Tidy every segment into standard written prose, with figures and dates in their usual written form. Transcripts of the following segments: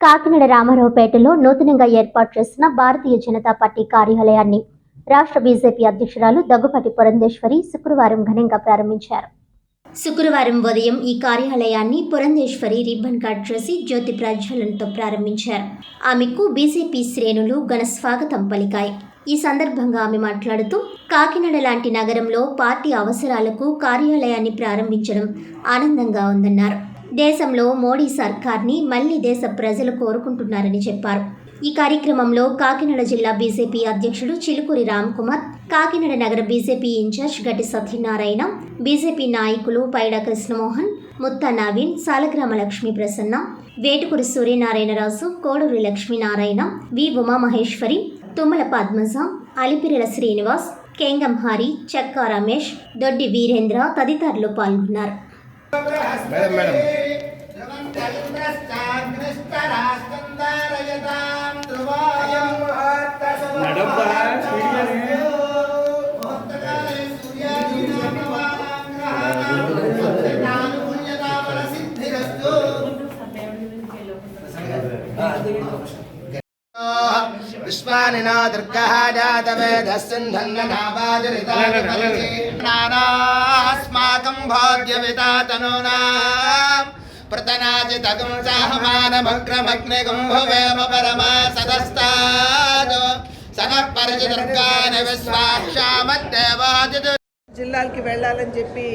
కాకినాడ రామారావుపేటలో నూతనంగా ఏర్పాటు చేసిన భారతీయ జనతా పార్టీ కార్యాలయాన్ని రాష్ట్ర బీజేపీ అధ్యక్షురాలు దగ్గుపాటి పురంధేశ్వరి శుక్రవారం ఘనంగా ప్రారంభించారు. శుక్రవారం ఉదయం ఈ కార్యాలయాన్ని పురంధేశ్వరి రిబ్బన్ కట్ చేసి జ్యోతి ప్రజ్వలనతో ప్రారంభించారు. ఆమెకు బీజేపీ శ్రేణులు ఘన స్వాగతం పలికాయి. ఈ సందర్భంగా ఆమె మాట్లాడుతూ కాకినాడ లాంటి నగరంలో పార్టీ అవసరాలకు కార్యాలయాన్ని ప్రారంభించడం ఆనందంగా ఉందన్నారు. దేశంలో మోడీ సర్కార్ని మళ్లీ దేశ ప్రజలు కోరుకుంటున్నారని చెప్పారు. ఈ కార్యక్రమంలో కాకినాడ జిల్లా బీజేపీ అధ్యక్షుడు చిలుకూరి రామ్కుమార్, కాకినాడ నగర బీజేపీ ఇన్ఛార్జ్ గట్టి సత్యనారాయణ, బీజేపీ నాయకులు పైడా కృష్ణమోహన్, ముత్తా నవీన్, సాలగ్రామ లక్ష్మీ ప్రసన్న, వేటుకూరి సూర్యనారాయణరాజు, కోడూరి లక్ష్మీనారాయణ, వి ఉమామహేశ్వరి, తుమ్మల పద్మజ, అలిపిరెల శ్రీనివాస్, కేంగం హరి, చక్కా రమేష్, దొడ్డి వీరేంద్ర తదితరులు పాల్గొన్నారు. విశ్వానినా దుర్గః జాతవేదస్సింధన్ననావాజరితాస్మాకం భాగ్యవితాతనూనాం ప్రతనాజితగం సాహమానమగ్రమగ్నిగం భువేమ పరమా సదస్తాద్ సనః పరిచిదుర్గాని విశ్వాక్షామద్దేవాదిదు. జిల్లాలకి వెళ్ళాలని చెప్పి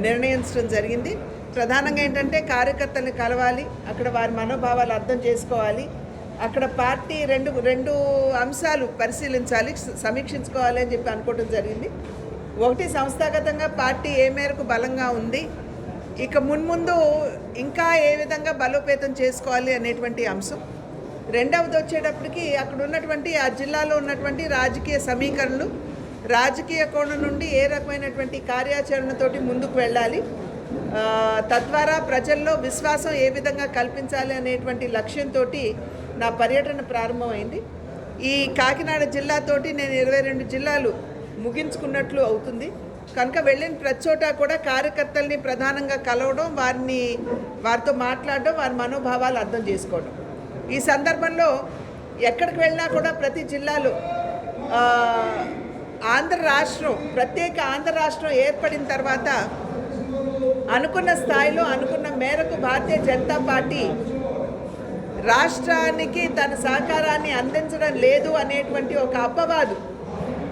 నిర్ణయించడం జరిగింది. ప్రధానంగా ఏంటంటే కార్యకర్తల్ని కలవాలి, అక్కడ వారి మనోభావాలు అర్థం చేసుకోవాలి, అక్కడ పార్టీ రెండు అంశాలు పరిశీలించాలి, సమీక్షించుకోవాలి అని చెప్పి అనుకోవడం జరిగింది. ఒకటి, సంస్థాగతంగా పార్టీ ఏ మేరకు బలంగా ఉంది, ఇక మున్ముందు ఇంకా ఏ విధంగా బలోపేతం చేసుకోవాలి అనేటువంటి అంశం. రెండవది వచ్చేటప్పటికి అక్కడ ఉన్నటువంటి ఆ జిల్లాలో ఉన్నటువంటి రాజకీయ సమీకరణలు, రాజకీయ కోణం నుండి ఏ రకమైనటువంటి కార్యాచరణతోటి ముందుకు వెళ్ళాలి, తద్వారా ప్రజల్లో విశ్వాసం ఏ విధంగా కల్పించాలి అనేటువంటి లక్ష్యంతో నా పర్యటన ప్రారంభమైంది. ఈ కాకినాడ జిల్లాతోటి నేను 22 జిల్లాలు ముగించుకున్నట్లు అవుతుంది. కనుక వెళ్ళిన ప్రతి చోట కూడా కార్యకర్తల్ని ప్రధానంగా కలవడం, వారితో మాట్లాడడం, వారి మనోభావాలు అర్థం చేసుకోవడం. ఈ సందర్భంలో ఎక్కడికి వెళ్ళినా కూడా ప్రతి జిల్లాలో ఆంధ్ర రాష్ట్రం, ప్రత్యేక ఆంధ్ర రాష్ట్రం ఏర్పడిన తర్వాత అనుకున్న స్థాయిలో అనుకున్న మేరకు భారతీయ జనతా పార్టీ రాష్ట్రానికి తన సహకారాన్ని అందించడం లేదు అనేటువంటి ఒక అపవాదు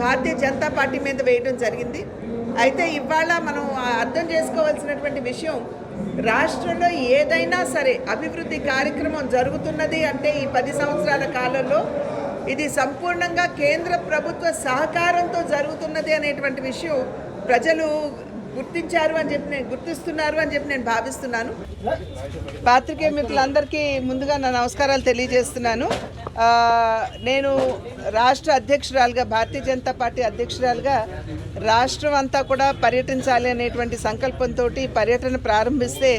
భారతీయ జనతా పార్టీ మీద వేయడం జరిగింది. అయితే ఇవాళ మనం అర్థం చేసుకోవాల్సినటువంటి విషయం, రాష్ట్రంలో ఏదైనా సరే అభివృద్ధి కార్యక్రమం జరుగుతున్నది అంటే ఈ 10 సంవత్సరాల కాలంలో ఇది సంపూర్ణంగా కేంద్ర ప్రభుత్వ సహకారంతో జరుగుతున్నది అనేటువంటి విషయం ప్రజలు గుర్తిస్తున్నారు అని చెప్పి నేను భావిస్తున్నాను. పాత్రికేయ మిత్రులందరికీ ముందుగా నా నమస్కారాలు తెలియజేస్తున్నాను. నేను రాష్ట్ర అధ్యక్షురాలుగా, భారతీయ జనతా పార్టీ అధ్యక్షురాలుగా రాష్ట్రం అంతా కూడా పర్యటించాలి అనేటువంటి సంకల్పంతో పర్యటన ప్రారంభిస్తే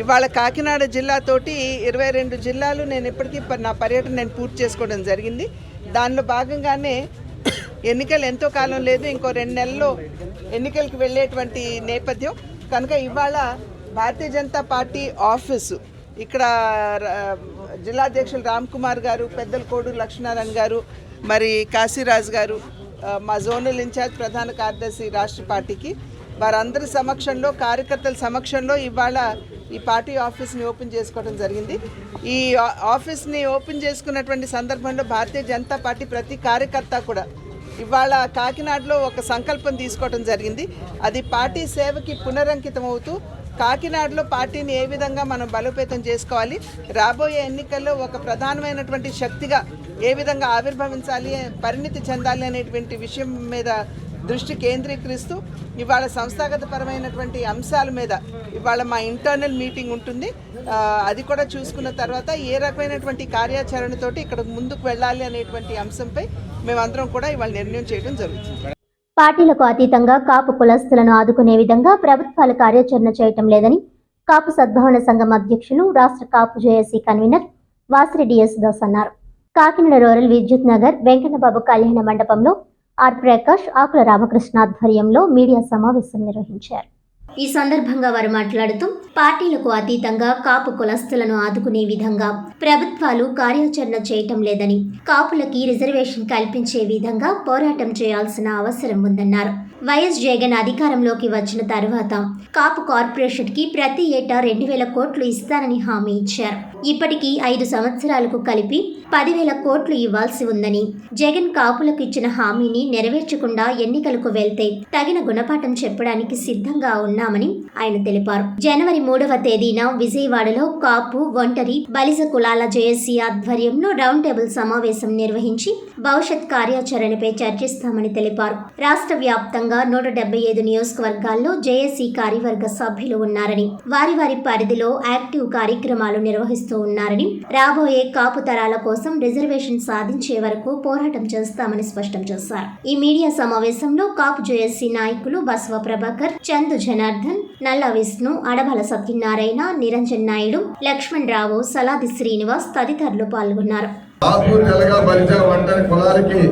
ఇవాళ కాకినాడ జిల్లాతోటి 22 జిల్లాలు నేను ఇప్పటికీ నా పర్యటన పూర్తి చేసుకోవడం జరిగింది. దానిలో భాగంగానే ఎన్నికలు ఎంతో కాలం లేదు, ఇంకో 2 నెలల్లో ఎన్నికలకు వెళ్ళేటువంటి నేపథ్యం కనుక ఇవాళ భారతీయ జనతా పార్టీ ఆఫీసు ఇక్కడ జిల్లాధ్యక్షులు రామ్కుమార్ గారు, పెద్దల కోడూరు లక్ష్మీనారాయణ గారు, మరి కాశీరాజు గారు, మా జోనల్ ఇన్ఛార్జ్ ప్రధాన కార్యదర్శి రాష్ట్ర పార్టీకి, వారందరి సమక్షంలో, కార్యకర్తల సమక్షంలో ఇవాళ ఈ పార్టీ ఆఫీస్ని ఓపెన్ చేసుకోవడం జరిగింది. ఈ ఆఫీస్ని ఓపెన్ చేసుకున్నటువంటి సందర్భంలో భారతీయ జనతా పార్టీ ప్రతి కార్యకర్త కూడా ఇవాళ కాకినాడలో ఒక సంకల్పం తీసుకోవడం జరిగింది. అది పార్టీ సేవకి పునరంకితం అవుతూ కాకినాడలో పార్టీని ఏ విధంగా మనం బలోపేతం చేసుకోవాలి, రాబోయే ఎన్నికల్లో ఒక ప్రధానమైనటువంటి శక్తిగా ఏ విధంగా ఆవిర్భవించాలి, పరిణితి చెందాలి అనేటువంటి విషయం మీద దృష్టి కేంద్రీకరిస్తూ ఇవాళ సంస్థాగతపరమైనటువంటి అంశాల మీద ఇవాళ మా ఇంటర్నల్ మీటింగ్ ఉంటుంది. అది కూడా చూసుకున్న తర్వాత ఏ రకమైనటువంటి కార్యాచరణతోటి ఇక్కడ ముందుకు వెళ్ళాలి అనేటువంటి అంశంపై మేమందరం కూడా ఇవాళ నిర్ణయం చేయడం జరుగుతుంది. పార్టీలకు అతీతంగా కాపు కులస్తులను ఆదుకునే విధంగా ప్రభుత్వాలు కార్యాచరణ చేయటం లేదని కాపు సద్భావన సంఘం అధ్యక్షులు, రాష్ట్ర కాపు జేఏసీ కన్వీనర్ వాసిరెడ్డి యేసుదాస్ అన్నారు. కాకినాడ రూరల్ విద్యుత్ నగర్ వెంకన్నబాబు కళ్యాణ మండపంలో ఆర్ ప్రకాష్, ఆకుల రామకృష్ణ ఆధ్వర్యంలో మీడియా సమావేశం నిర్వహించారు. ఈ సందర్భంగా వారు మాట్లాడుతూ పార్టీలకు అతీతంగా కాపు కులస్తులను ఆదుకునే విధంగా ప్రభుత్వాలు కార్యాచరణ చేయటం లేదని, కాపులకి రిజర్వేషన్ కల్పించే విధంగా పోరాటం చేయాల్సిన అవసరం ఉందన్నారు. వైఎస్ జగన్ అధికారంలోకి వచ్చిన తర్వాత కాపు కార్పొరేషన్కి ప్రతి ఏటా 2,000 కోట్లు ఇస్తానని హామీ ఇచ్చారు. ఇప్పటికీ 5 సంవత్సరాలకు కలిపి 10,000 కోట్లు ఇవ్వాల్సి ఉందని, జగన్ కాపులకు ఇచ్చిన హామీని నెరవేర్చకుండా ఎన్నికలకు వెళ్తే తగిన గుణపాఠం చెప్పడానికి సిద్ధంగా ఉన్నామని ఆయన తెలిపారు. జనవరి 3వ తేదీన విజయవాడలో కాపు, ఒంటరి, బలిజ కులాల జేఏసీ ఆధ్వర్యంలో రౌండ్ టేబుల్ సమావేశం నిర్వహించి భవిష్యత్ కార్యాచరణపై చర్చిస్తామని తెలిపారు. రాష్ట్ర వ్యాప్తంగా 175 నియోజకవర్గాల్లో జేఏసీ కార్యవర్గ సభ్యులు ఉన్నారని, వారి పరిధిలో యాక్టివ్ కార్యక్రమాలు నిర్వహిస్తూ ఉన్నారని, రాబోయే కాపు తరాల కోసం రిజర్వేషన్ సాధించే వరకు పోరాటం చేస్తామని స్పష్టం చేశారు. ఈ మీడియా సమావేశంలో కాపు జేఏసీ నాయకులు బసవ ప్రభాకర్, చందు జనార్దన్, నల్ల విష్ణు, అడబల సత్యనారాయణ, నిరంజన్ నాయుడు, లక్ష్మణ్ రావు, సలాది శ్రీనివాస్ తదితరులు పాల్గొన్నారు. కాపు, తెలగ, బలిజ, ఒంటరి కులాలకి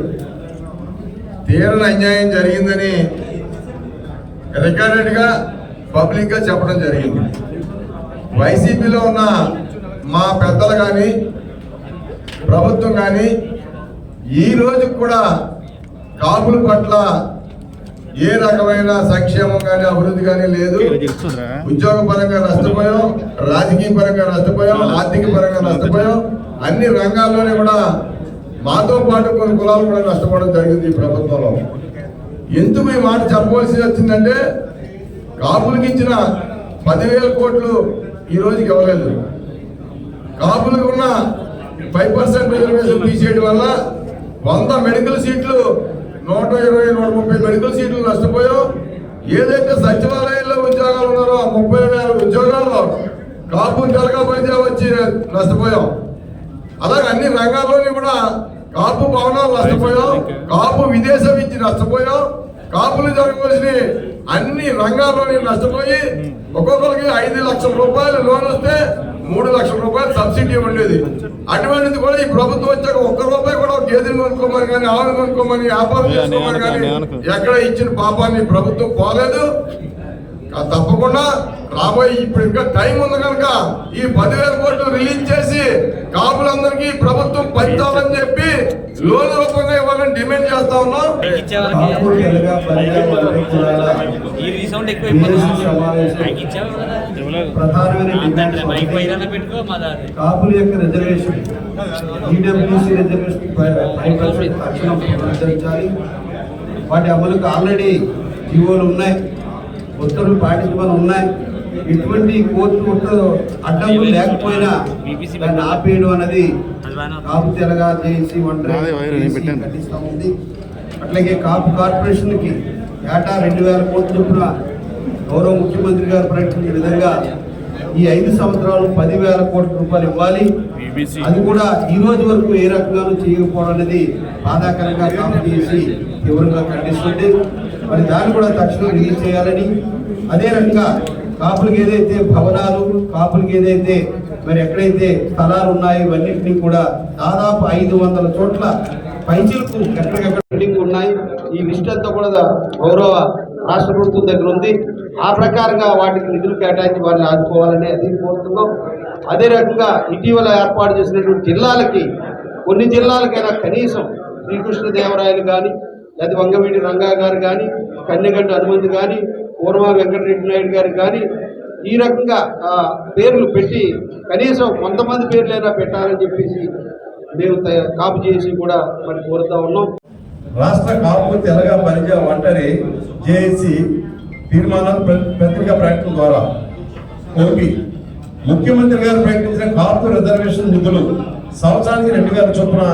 తీవ్ర అన్యాయం జరిగిందని రికార్డెడ్ గా పబ్లిక్ గా చెప్పడం జరిగింది. వైసీపీలో ఉన్న మా పెద్దలు కానీ ప్రభుత్వం కానీ ఈ రోజు కూడా కాపుల పట్ల ఏ రకమైన సంక్షేమం కానీ అభివృద్ధి కానీ లేదు. ఉద్యోగ పరంగా నష్టపోయాం, రాజకీయ పరంగా నష్టపోయాం, ఆర్థిక పరంగా నష్టపోయాం. అన్ని రంగాల్లోనే కూడా మాతో పాటు కొన్ని కులాలు కూడా నష్టపోవడం జరిగింది ఈ ప్రభుత్వంలో. ఎందుకు ఈ మాట చెప్పవలసి వచ్చిందంటే, కాపులకి ఇచ్చిన 10,000 కోట్లు ఈ రోజుకి ఇవ్వలేదు. కాపులకు ఉన్న 5% రిజర్వేషన్ తీసేయడం వల్ల 100 మెడికల్ సీట్లు, 120-130 మెడికల్ సీట్లు నష్టపోయాం. ఏదైతే సచివాలయాల్లో ఉద్యోగాలు ఉన్నారో ఆ 30,000 ఉద్యోగాల్లో కాపు, తెలగ, బలిజ వచ్చి నష్టపోయాం. అలాగే అన్ని రంగాల్లోని కూడా కాపు భవనాలు నష్టపోయాం, కాపు విదేశ విద్య నష్టపోయాం. కాపులు జరగవలసిన అన్ని రంగాల్లోని నష్టపోయి ఒక్కొక్కరికి 5 లక్షల రూపాయలు లోన్ వస్తే 3 లక్షల రూపాయలు సబ్సిడీ ఉండేది. అటువంటిది కూడా ఈ ప్రభుత్వం వచ్చాక 1 రూపాయి కూడా గేదెలు కొనుక్కోమని కానీ, ఆవులు కొనుక్కోమని, వ్యాపారం చేసుకోమని కానీ ఎక్కడ ఇచ్చిన పాపాన్ని ప్రభుత్వం పోలేదు. తప్పకుండా రాబోయే ఇప్పుడు ఇంకా టైం ఉంది కనుక ఈ 10,000 కోట్లు రిలీజ్ చేసి కాపులందరికీ ప్రభుత్వం పంచాలని చెప్పి లోన్ రూపంగా ఇవ్వాలని డిమాండ్ చేస్తా ఉన్నాం. కాపుల యొక్క రిజర్వేషన్, ఈడబ్ల్యూసీ రిజర్వేషన్ 5% తక్షణం పునరుద్ధరించాలి. వాటి అమలుకు ఆల్రెడీ జీవోలు ఉన్నాయి, ఉత్తర్వులు పాటించమని ఉన్నాయి. ఎటువంటి కోర్టు అడ్డంకులు లేకపోయినా దాన్ని ఆపేయడం అనేది కాపు, తెలగ, జేఏసీ, ఒంటరి ఖండిస్తూ ఉంది. అట్లాగే కాపు కార్పొరేషన్కి ఏటా 2,000 కోట్ల చొప్పున గౌరవ ముఖ్యమంత్రి గారు ప్రకటించిన విధంగా ఈ 5 సంవత్సరాలు 10,000 కోట్ల రూపాయలు ఇవ్వాలి. అది కూడా ఈ రోజు వరకు ఏ రకంగానూ చేయకపోవడం అనేది బాధాకరంగా కాపు చేసి తీవ్రంగా ఖండిస్తుంది. మరి దాన్ని కూడా తక్షణం రిలీజ్ చేయాలని, అదే రకంగా కాపులకి ఏదైతే భవనాలు, కాపులకి ఏదైతే మరి ఎక్కడైతే స్థలాలు ఉన్నాయో ఇవన్నింటినీ కూడా దాదాపు 500 చోట్ల పైచీలకు ఎక్కడికెక్కడ బిల్డింగ్ ఉన్నాయి. ఈ లిస్ట్ అంతా కూడా గౌరవ రాష్ట్ర ప్రభుత్వం దగ్గర ఉంది. ఆ ప్రకారంగా వాటికి నిధులు కేటాయించి వారిని ఆదుకోవాలని అది కోరుతున్నాం. అదే రకంగా ఇటీవల ఏర్పాటు చేసినటువంటి జిల్లాలకి, కొన్ని జిల్లాలకైనా కనీసం శ్రీకృష్ణదేవరాయలు కానీ, లేదా వంగవీటి రంగా గారు కానీ, కన్నెగంటి హనుమంతు కానీ, పూర్వా వెంకటరెడ్డి నాయుడు గారు కానీ ఈ రకంగా పేర్లు పెట్టి కనీసం కొంతమంది పేర్లైనా పెట్టాలని చెప్పేసి మేము కాపు చేసి కూడా మరి కోరుతా ఉన్నాం. రాష్ట్ర కాపు, తెలగ, బలిజ, ఒంటరి జేఏసీ తీర్మానాలు పత్రికా ప్రకటన ద్వారా కోరి ముఖ్యమంత్రి గారు ప్రకటించిన కాపు రిజర్వేషన్ నిధులు సంవత్సరానికి 2,000 చొప్పున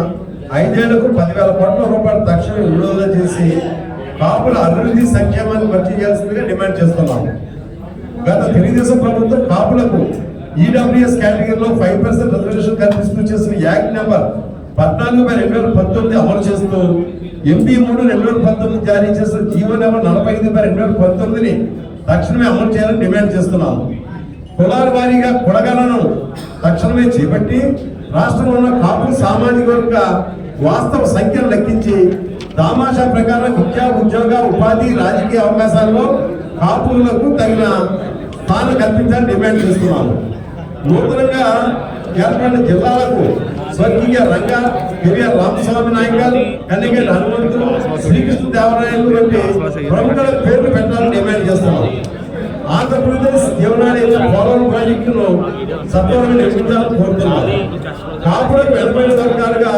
5 ఏళ్లకు 10,000 కోట్ల రూపాయలు తక్షణం విడుదల చేసి కాపుల అభివృద్ధి సంక్షేమాన్ని భర్తీ చేయాల్సిందిగా డిమాండ్ చేస్తున్నాము. గత తెలుగుదేశం ప్రభుత్వం కాపులకు ఈడబ్ల్యూఎస్ కేటగిరీలో 5% రిజర్వేషన్ కల్పిస్తూ చేసిన యాక్ట్ నెంబర్ 14/2019 అమలు చేస్తూ MD3/2019 జారీ చేసిన జీవో నెంబర్ 45/2019ని తక్షణమే అమలు చేయాలని డిమాండ్ చేస్తున్నాము. కులాల వారీగా కులగణను తక్షణమే చేపట్టి రాష్ట్రంలో ఉన్న కాపు సామాజిక వర్గ వాస్తవ సంఖ్యను లెక్కించి దామాషా ప్రకారం విద్యా, ఉద్యోగ, ఉపాధి, రాజకీయ అవకాశాల్లో కాపులకు తగిన స్థానం కల్పించాలని డిమాండ్ చేస్తున్నాము. నూతనంగా ఏర్పడిన జిల్లాలకు స్వర్గీయ రంగా, పెరియార్ రామస్వామి నాయకర్, కన్నిగేటి హనుమంతులు, శ్రీకృష్ణ దేవరాయలు వంటి ప్రముఖుల పేర్లు పెట్టాలని డిమాండ్ చేస్తున్నాం. ఆంధ్రప్రదేశ్ జీవనాడి పోలవరం ప్రాజెక్టును సత్వరంగా నిర్మించాలని కోరుతున్నాం. కాపులకు వెనుకబడిన వర్గాలుగా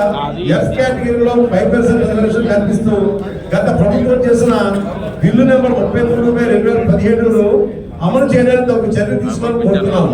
ఎఫ్ కేటగిరీలో 5% రిజర్వేషన్ కల్పిస్తూ గత ప్రభుత్వం చేసిన బిల్లు నెంబర్ 33/2017 అమలు చేయడానికి ఒక చర్య తీసుకోవాలని కోరుతున్నాం.